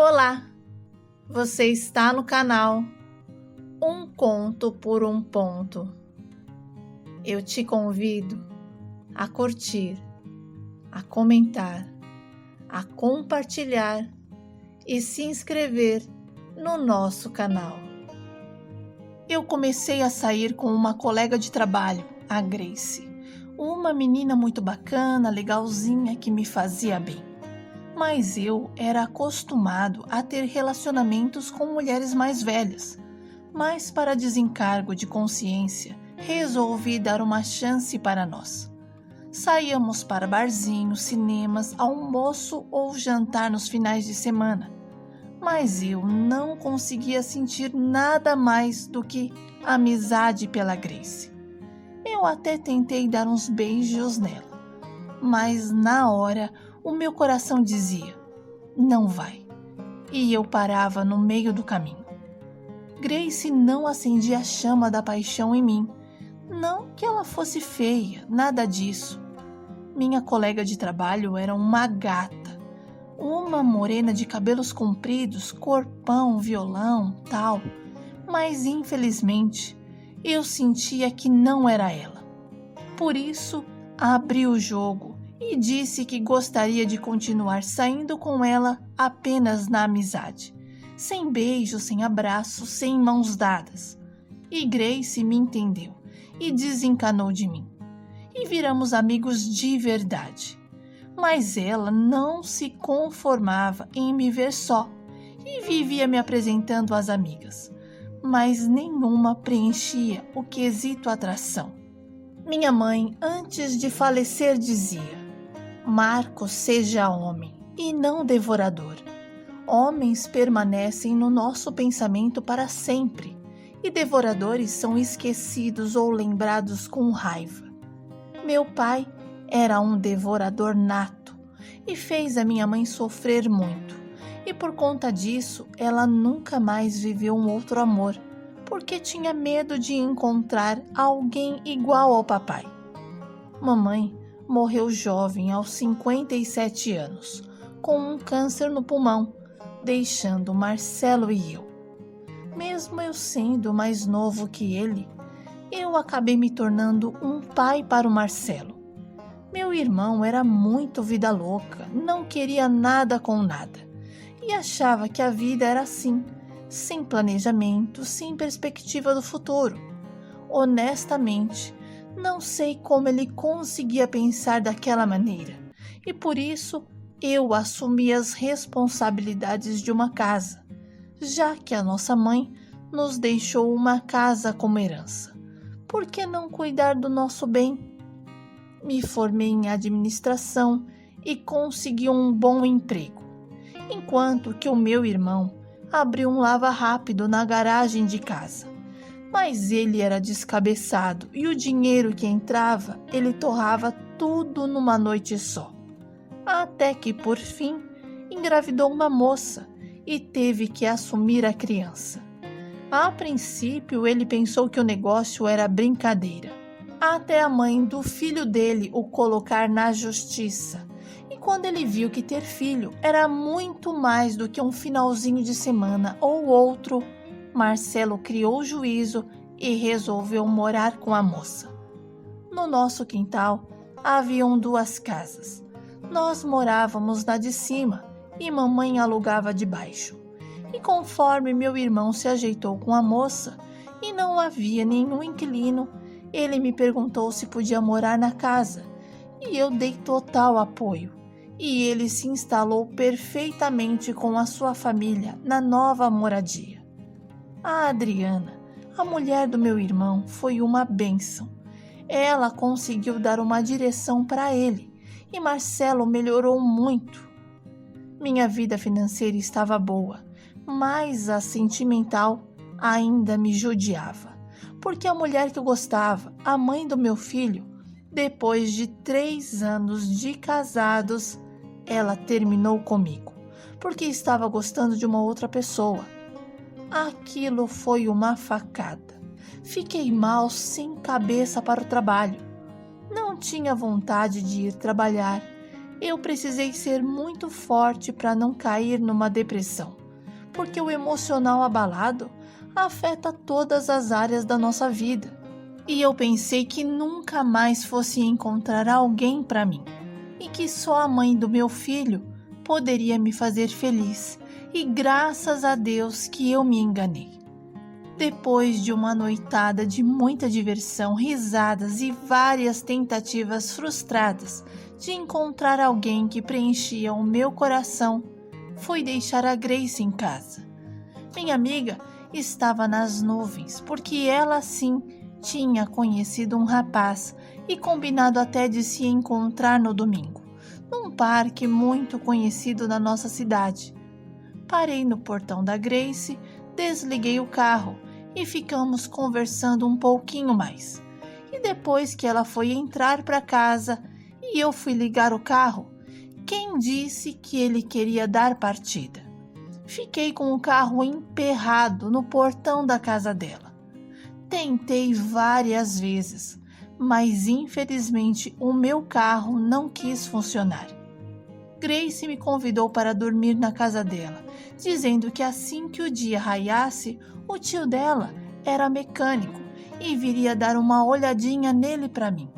Olá, você está no canal Um Conto por um Ponto. Eu te convido a curtir, a comentar, a compartilhar e se inscrever no nosso canal. Eu comecei a sair com uma colega de trabalho, a Grace, uma menina muito bacana, legalzinha, que me fazia bem. Mas eu era acostumado a ter relacionamentos com mulheres mais velhas. Mas para desencargo de consciência, resolvi dar uma chance para nós. Saíamos para barzinhos, cinemas, almoço ou jantar nos finais de semana. Mas eu não conseguia sentir nada mais do que amizade pela Grace. Eu até tentei dar uns beijos nela, mas na hora o meu coração dizia, não vai, e eu parava no meio do caminho. Grace não acendia a chama da paixão em mim, não que ela fosse feia, nada disso. Minha colega de trabalho era uma gata, uma morena de cabelos compridos, corpão, violão, tal, mas infelizmente eu sentia que não era ela. Por isso, abri o jogo e disse que gostaria de continuar saindo com ela apenas na amizade, sem beijos, sem abraços, sem mãos dadas. E Grace me entendeu e desencanou de mim. E viramos amigos de verdade. Mas ela não se conformava em me ver só e vivia me apresentando às amigas, mas nenhuma preenchia o quesito atração. Minha mãe, antes de falecer, dizia: Marcos, seja homem e não devorador. Homens permanecem no nosso pensamento para sempre e devoradores são esquecidos ou lembrados com raiva. Meu pai era um devorador nato e fez a minha mãe sofrer muito. E por conta disso, ela nunca mais viveu um outro amor, porque tinha medo de encontrar alguém igual ao papai. Mamãe morreu jovem, aos 57 anos, com um câncer no pulmão, deixando Marcelo e eu. Mesmo eu sendo mais novo que ele, eu acabei me tornando um pai para o Marcelo. Meu irmão era muito vida louca, não queria nada com nada e achava que a vida era assim, sem planejamento, sem perspectiva do futuro. Honestamente, não sei como ele conseguia pensar daquela maneira e por isso eu assumi as responsabilidades de uma casa, já que a nossa mãe nos deixou uma casa como herança. Por que não cuidar do nosso bem? Me formei em administração e consegui um bom emprego, enquanto que o meu irmão abriu um lava-rápido na garagem de casa. Mas ele era descabeçado e o dinheiro que entrava, ele torrava tudo numa noite só. Até que, por fim, engravidou uma moça e teve que assumir a criança. A princípio, ele pensou que o negócio era brincadeira, até a mãe do filho dele o colocar na justiça. E quando ele viu que ter filho era muito mais do que um finalzinho de semana ou outro, Marcelo criou juízo e resolveu morar com a moça. No nosso quintal haviam 2 casas. Nós morávamos na de cima e mamãe alugava de baixo. E conforme meu irmão se ajeitou com a moça e não havia nenhum inquilino, ele me perguntou se podia morar na casa e eu dei total apoio. E ele se instalou perfeitamente com a sua família na nova moradia. A Adriana, a mulher do meu irmão, foi uma bênção. Ela conseguiu dar uma direção para ele e Marcelo melhorou muito. Minha vida financeira estava boa, mas a sentimental ainda me judiava, porque a mulher que eu gostava, a mãe do meu filho, depois de 3 anos de casados, ela terminou comigo, porque estava gostando de uma outra pessoa. Aquilo foi uma facada. Fiquei mal, sem cabeça para o trabalho. Não tinha vontade de ir trabalhar Eu precisei ser muito forte para não cair numa depressão, porque o emocional abalado afeta todas as áreas da nossa vida. E eu pensei que nunca mais fosse encontrar alguém para mim, e que só a mãe do meu filho poderia me fazer feliz, e graças a Deus que eu me enganei. Depois de uma noitada de muita diversão, risadas e várias tentativas frustradas de encontrar alguém que preenchia o meu coração, fui deixar a Grace em casa. Minha amiga estava nas nuvens, porque ela sim tinha conhecido um rapaz e combinado até de se encontrar no domingo, num parque muito conhecido na nossa cidade. Parei no portão da Grace, desliguei o carro e ficamos conversando um pouquinho mais. E depois que ela foi entrar para casa e eu fui ligar o carro, quem disse que ele queria dar partida? Fiquei com o carro emperrado no portão da casa dela. Tentei várias vezes, mas infelizmente o meu carro não quis funcionar. Grace me convidou para dormir na casa dela, dizendo que assim que o dia raiasse, o tio dela era mecânico e viria dar uma olhadinha nele para mim.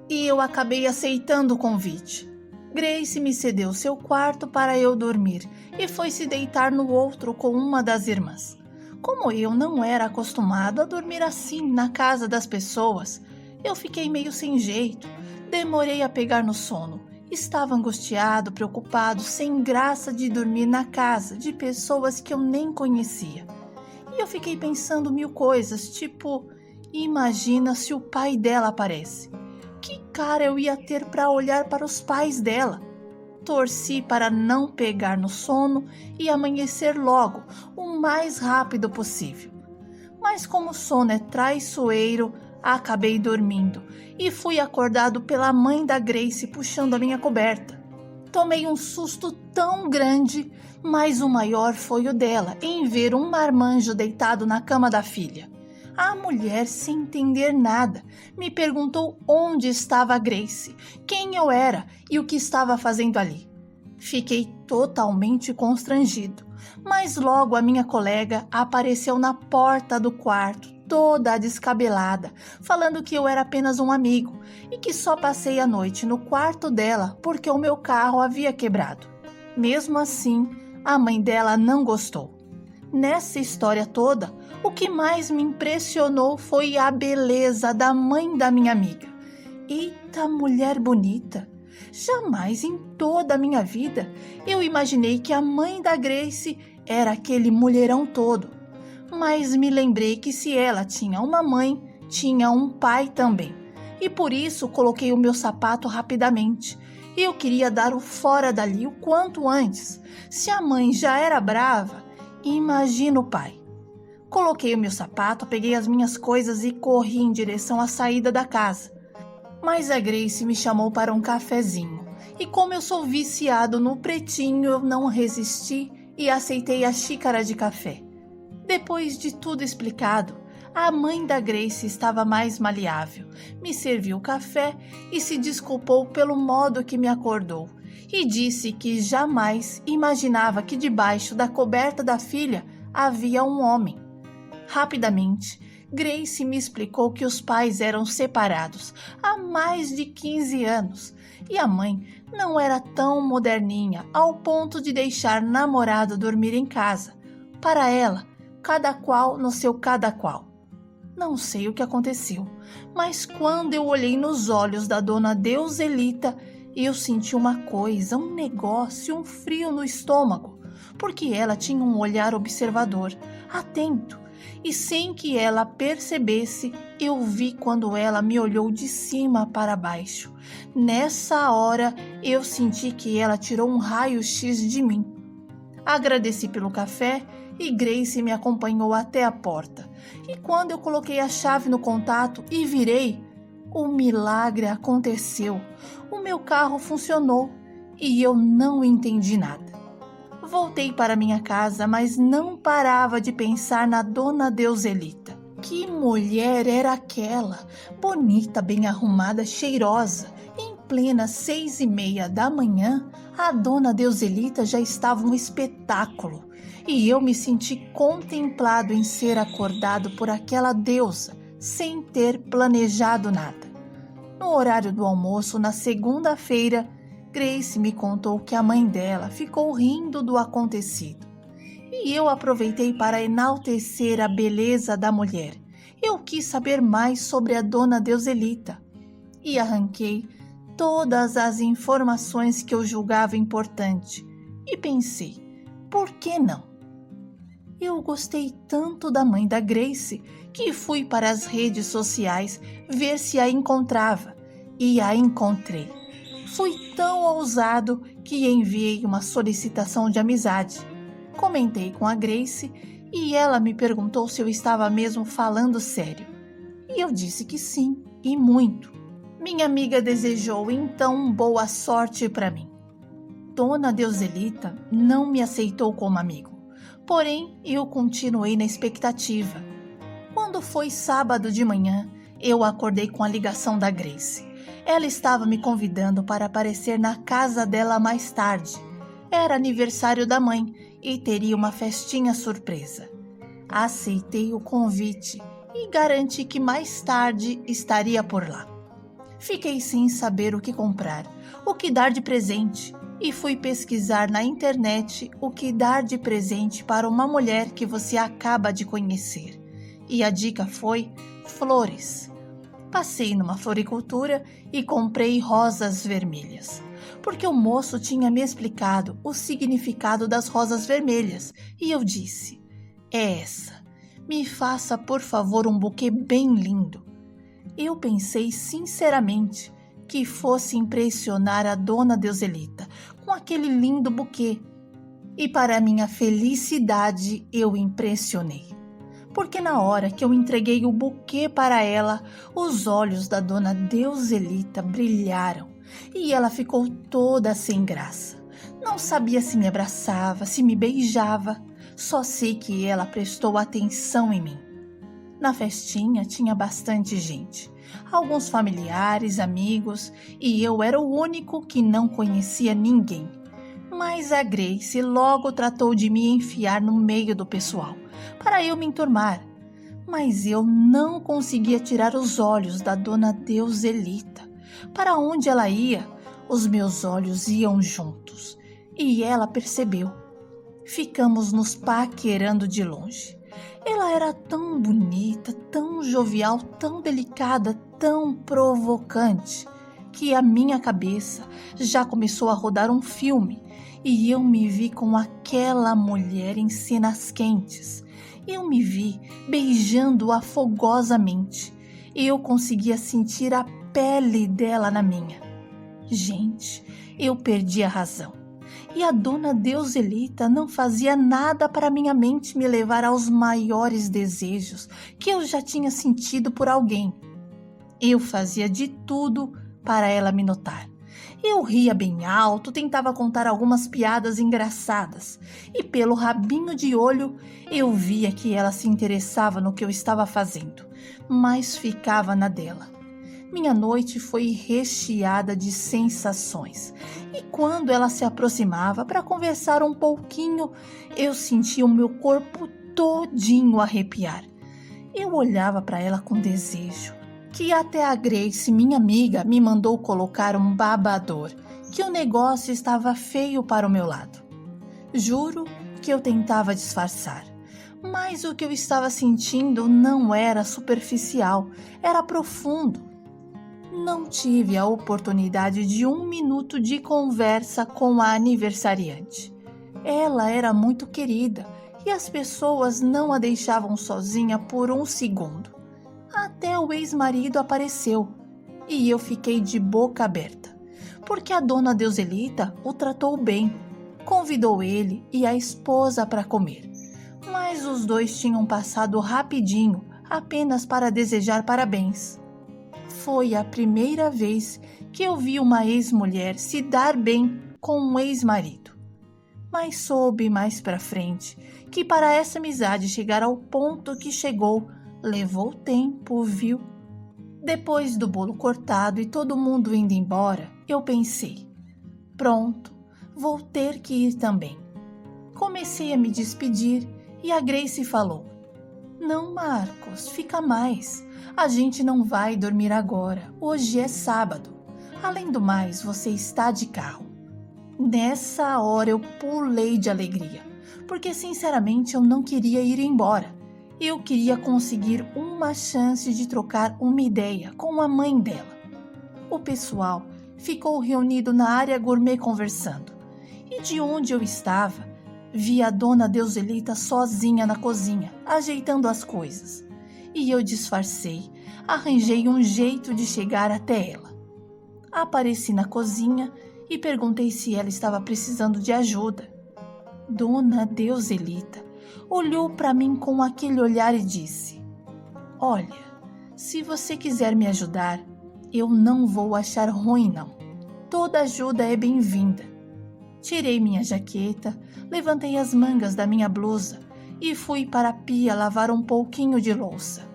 E eu acabei aceitando o convite. Grace me cedeu seu quarto para eu dormir e foi se deitar no outro com uma das irmãs. Como eu não era acostumado a dormir assim na casa das pessoas, eu fiquei meio sem jeito, demorei a pegar no sono. Estava angustiado, preocupado, sem graça de dormir na casa de pessoas que eu nem conhecia. E eu fiquei pensando mil coisas, tipo, imagina se o pai dela aparece. Que cara eu ia ter para olhar para os pais dela? Torci para não pegar no sono e amanhecer logo, o mais rápido possível. Mas como o sono é traiçoeiro, acabei dormindo e fui acordado pela mãe da Grace puxando a minha coberta. Tomei um susto tão grande, mas o maior foi o dela em ver um marmanjo deitado na cama da filha. A mulher, sem entender nada, me perguntou onde estava a Grace, quem eu era e o que estava fazendo ali. Fiquei totalmente constrangido, mas logo a minha colega apareceu na porta do quarto, toda descabelada, falando que eu era apenas um amigo e que só passei a noite no quarto dela porque o meu carro havia quebrado. Mesmo assim, a mãe dela não gostou. Nessa história toda, o que mais me impressionou foi a beleza da mãe da minha amiga. Eita, mulher bonita! Jamais em toda a minha vida eu imaginei que a mãe da Grace era aquele mulherão todo. Mas me lembrei que se ela tinha uma mãe, tinha um pai também. E por isso coloquei o meu sapato rapidamente. Eu queria dar o fora dali o quanto antes. Se a mãe já era brava, imagina o pai. Coloquei o meu sapato, peguei as minhas coisas e corri em direção à saída da casa. Mas a Grace me chamou para um cafezinho. E como eu sou viciado no pretinho, eu não resisti e aceitei a xícara de café. Depois de tudo explicado, a mãe da Grace estava mais maleável, me serviu café e se desculpou pelo modo que me acordou e disse que jamais imaginava que debaixo da coberta da filha havia um homem. Rapidamente, Grace me explicou que os pais eram separados há mais de 15 anos e a mãe não era tão moderninha ao ponto de deixar namorado dormir em casa. Para ela, cada qual no seu cada qual. Não sei o que aconteceu, mas quando eu olhei nos olhos da dona Deuselita, eu senti uma coisa, um negócio, um frio no estômago, porque ela tinha um olhar observador, atento, e sem que ela percebesse, eu vi quando ela me olhou de cima para baixo. Nessa hora, eu senti que ela tirou um raio-x de mim. Agradeci pelo café e Grace me acompanhou até a porta. E quando eu coloquei a chave no contato e virei, o milagre aconteceu. O meu carro funcionou e eu não entendi nada. Voltei para minha casa, mas não parava de pensar na dona Deuselita. Que mulher era aquela? Bonita, bem arrumada, cheirosa, em plena 6:30 da manhã, a dona Deuselita já estava um espetáculo e eu me senti contemplado em ser acordado por aquela deusa sem ter planejado nada. No horário do almoço, na segunda-feira, Grace me contou que a mãe dela ficou rindo do acontecido. E eu aproveitei para enaltecer a beleza da mulher. Eu quis saber mais sobre a dona Deuselita e arranquei todas as informações que eu julgava importante e pensei, por que não? Eu gostei tanto da mãe da Grace que fui para as redes sociais ver se a encontrava e a encontrei. Fui tão ousado que enviei uma solicitação de amizade. Comentei com a Grace e ela me perguntou se eu estava mesmo falando sério. E eu disse que sim, e muito. Minha amiga desejou então boa sorte para mim. Dona Deuselita não me aceitou como amigo, porém eu continuei na expectativa. Quando foi sábado de manhã, eu acordei com a ligação da Grace. Ela estava me convidando para aparecer na casa dela mais tarde. Era aniversário da mãe e teria uma festinha surpresa. Aceitei o convite e garanti que mais tarde estaria por lá. Fiquei sem saber o que comprar, o que dar de presente, e fui pesquisar na internet o que dar de presente para uma mulher que você acaba de conhecer. E a dica foi flores. Passei numa floricultura e comprei rosas vermelhas, porque o moço tinha me explicado o significado das rosas vermelhas, e eu disse, é essa, me faça por favor um buquê bem lindo. Eu pensei sinceramente que fosse impressionar a dona Deuselita com aquele lindo buquê. E para minha felicidade eu impressionei. Porque na hora que eu entreguei o buquê para ela, os olhos da dona Deuselita brilharam e ela ficou toda sem graça. Não sabia se me abraçava, se me beijava, só sei que ela prestou atenção em mim. Na festinha tinha bastante gente, alguns familiares, amigos, e eu era o único que não conhecia ninguém. Mas a Grace logo tratou de me enfiar no meio do pessoal, para eu me enturmar. Mas eu não conseguia tirar os olhos da dona Deuselita. Para onde ela ia, os meus olhos iam juntos, e ela percebeu. Ficamos nos paquerando de longe. Ela era tão bonita, tão jovial, tão delicada, tão provocante, que a minha cabeça já começou a rodar um filme e eu me vi com aquela mulher em cenas quentes. Eu me vi beijando-a fogosamente. Eu conseguia sentir a pele dela na minha. Gente, eu perdi a razão. E a dona Deuselita não fazia nada para minha mente me levar aos maiores desejos que eu já tinha sentido por alguém. Eu fazia de tudo para ela me notar. Eu ria bem alto, tentava contar algumas piadas engraçadas e pelo rabinho de olho eu via que ela se interessava no que eu estava fazendo, mas ficava na dela. Minha noite foi recheada de sensações e quando ela se aproximava para conversar um pouquinho, eu sentia o meu corpo todinho arrepiar. Eu olhava para ela com desejo, que até a Grace, minha amiga, me mandou colocar um babador, que o negócio estava feio para o meu lado. Juro que eu tentava disfarçar, mas o que eu estava sentindo não era superficial, era profundo. Não tive a oportunidade de 1 minuto de conversa com a aniversariante. Ela era muito querida e as pessoas não a deixavam sozinha por 1 segundo. Até o ex-marido apareceu e eu fiquei de boca aberta, porque a dona Deuselita o tratou bem, convidou ele e a esposa para comer. Mas os dois tinham passado rapidinho, apenas para desejar parabéns. Foi a primeira vez que eu vi uma ex-mulher se dar bem com um ex-marido. Mas soube mais pra frente que para essa amizade chegar ao ponto que chegou, levou tempo, viu? Depois do bolo cortado e todo mundo indo embora, Eu pensei, pronto, vou ter que ir também. Comecei a me despedir e a Grace falou, não, Marcos, fica mais. A gente não vai dormir agora, hoje é sábado. Além do mais, você está de carro. Nessa hora eu pulei de alegria, porque sinceramente eu não queria ir embora. Eu queria conseguir uma chance de trocar uma ideia com a mãe dela. O pessoal ficou reunido na área gourmet conversando. E de onde eu estava, vi a dona Deuselita sozinha na cozinha, ajeitando as coisas. E eu disfarcei, arranjei um jeito de chegar até ela. Apareci na cozinha e perguntei se ela estava precisando de ajuda. Dona Deuselita olhou para mim com aquele olhar e disse, olha, se você quiser me ajudar, eu não vou achar ruim não. Toda ajuda é bem-vinda. Tirei minha jaqueta, levantei as mangas da minha blusa e fui para a pia lavar um pouquinho de louça.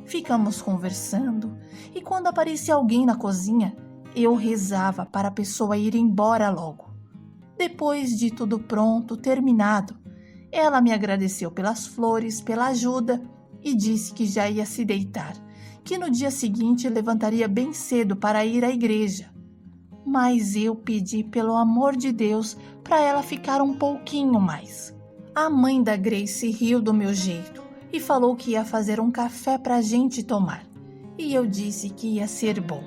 Ficamos conversando e quando aparecia alguém na cozinha, eu rezava para a pessoa ir embora logo. Depois de tudo pronto, terminado, ela me agradeceu pelas flores, pela ajuda e disse que já ia se deitar, que no dia seguinte levantaria bem cedo para ir à igreja. Mas eu pedi pelo amor de Deus para ela ficar um pouquinho mais. A mãe da Grace riu do meu jeito e falou que ia fazer um café para a gente tomar. E eu disse que ia ser bom.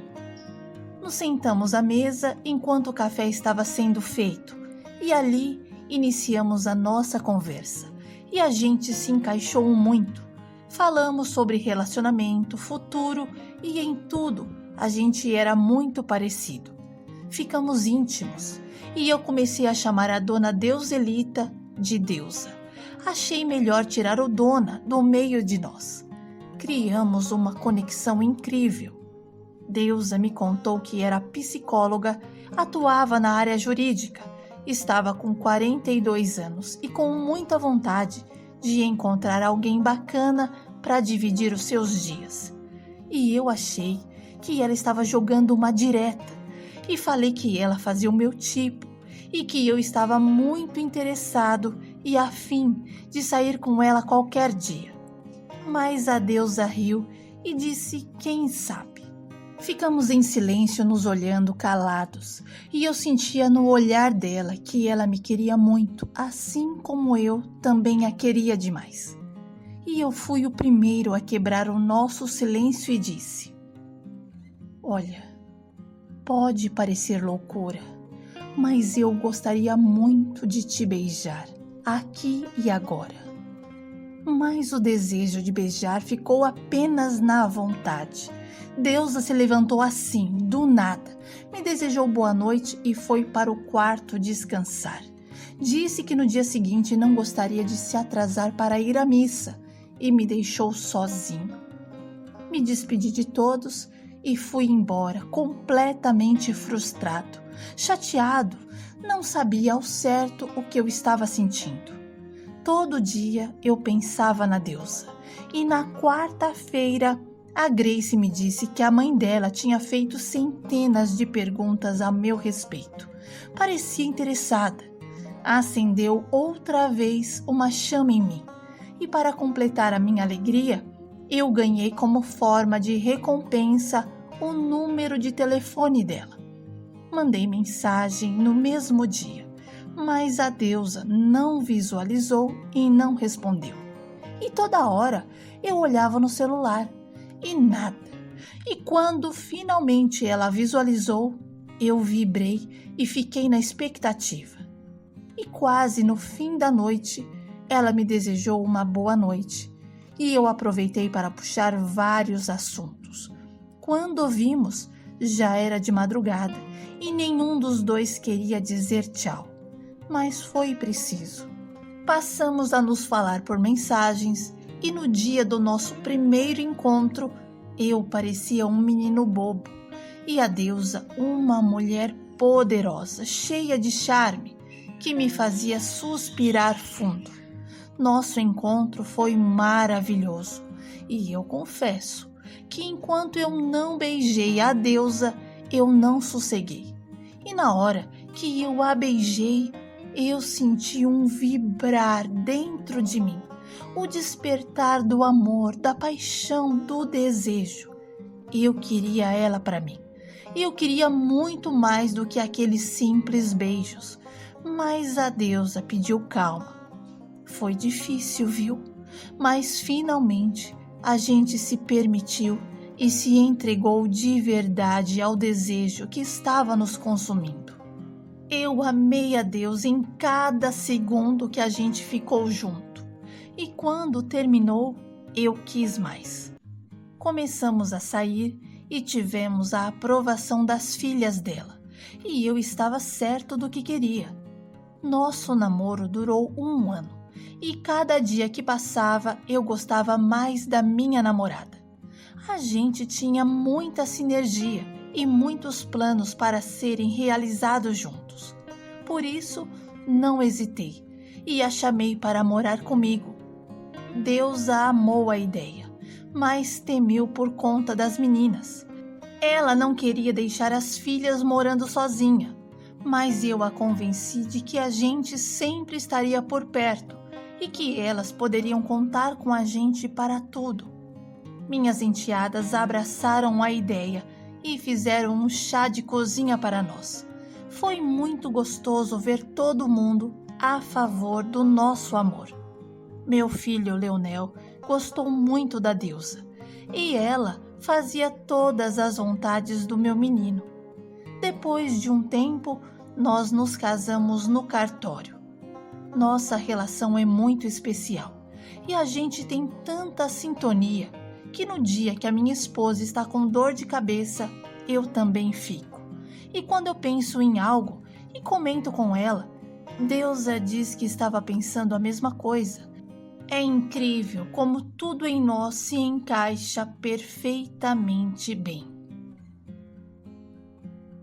Nos sentamos à mesa enquanto o café estava sendo feito e ali iniciamos a nossa conversa. E a gente se encaixou muito. Falamos sobre relacionamento, futuro e em tudo a gente era muito parecido. Ficamos íntimos e eu comecei a chamar a dona Deuselita de Deusa. Achei melhor tirar o dona do meio de nós. Criamos uma conexão incrível. Deusa me contou que era psicóloga, atuava na área jurídica, estava com 42 anos e com muita vontade de encontrar alguém bacana para dividir os seus dias. E eu achei que ela estava jogando uma direta e falei que ela fazia o meu tipo e que eu estava muito interessado e afim de sair com ela qualquer dia. Mas a Deusa riu e disse quem sabe. Ficamos em silêncio nos olhando calados e eu sentia no olhar dela que ela me queria muito, assim como eu também a queria demais. E eu fui o primeiro a quebrar o nosso silêncio e disse, olha, pode parecer loucura, mas eu gostaria muito de te beijar, aqui e agora. Mas o desejo de beijar ficou apenas na vontade. Deusa se levantou assim, do nada, me desejou boa noite e foi para o quarto descansar. Disse que no dia seguinte não gostaria de se atrasar para ir à missa e me deixou sozinho. Me despedi de todos e fui embora, completamente frustrado, chateado, não sabia ao certo o que eu estava sentindo. Todo dia eu pensava na Deusa e na quarta-feira a Grace me disse que a mãe dela tinha feito centenas de perguntas a meu respeito. Parecia interessada. Acendeu outra vez uma chama em mim. E para completar a minha alegria, eu ganhei como forma de recompensa o número de telefone dela. Mandei mensagem no mesmo dia, mas a Deusa não visualizou e não respondeu. E toda hora eu olhava no celular e nada. E quando finalmente ela visualizou, eu vibrei e fiquei na expectativa. E quase no fim da noite, ela me desejou uma boa noite e eu aproveitei para puxar vários assuntos. Quando vimos, já era de madrugada e nenhum dos dois queria dizer tchau. Mas foi preciso. Passamos a nos falar por mensagens e no dia do nosso primeiro encontro, eu parecia um menino bobo e a Deusa uma mulher poderosa, cheia de charme, que me fazia suspirar fundo. Nosso encontro foi maravilhoso e eu confesso que enquanto eu não beijei a Deusa, eu não sosseguei. e na hora que eu a beijei, eu senti um vibrar dentro de mim, o despertar do amor, da paixão, do desejo. Eu queria ela para mim. Eu queria muito mais do que aqueles simples beijos, mas a deusa pediu calma. Foi difícil, viu? Mas finalmente a gente se permitiu e se entregou de verdade ao desejo que estava nos consumindo. Eu amei a Deus em cada segundo que a gente ficou junto. E quando terminou, eu quis mais. Começamos a sair e tivemos a aprovação das filhas dela. E eu estava certo do que queria. Nosso namoro durou 1 ano. E cada dia que passava, eu gostava mais da minha namorada. A gente tinha muita sinergia e muitos planos para serem realizados juntos. Por isso, não hesitei e a chamei para morar comigo. Deus a amou a ideia, mas temeu por conta das meninas. Ela não queria deixar as filhas morando sozinha, mas eu a convenci de que a gente sempre estaria por perto e que elas poderiam contar com a gente para tudo. Minhas enteadas abraçaram a ideia e fizeram um chá de cozinha para nós. Foi muito gostoso ver todo mundo a favor do nosso amor. Meu filho Leonel gostou muito da deusa e ela fazia todas as vontades do meu menino. Depois de um tempo, nós nos casamos no cartório. Nossa relação é muito especial e a gente tem tanta sintonia que no dia que a minha esposa está com dor de cabeça, eu também fico. E quando eu penso em algo e comento com ela, Deusa diz que estava pensando a mesma coisa. É incrível como tudo em nós se encaixa perfeitamente bem.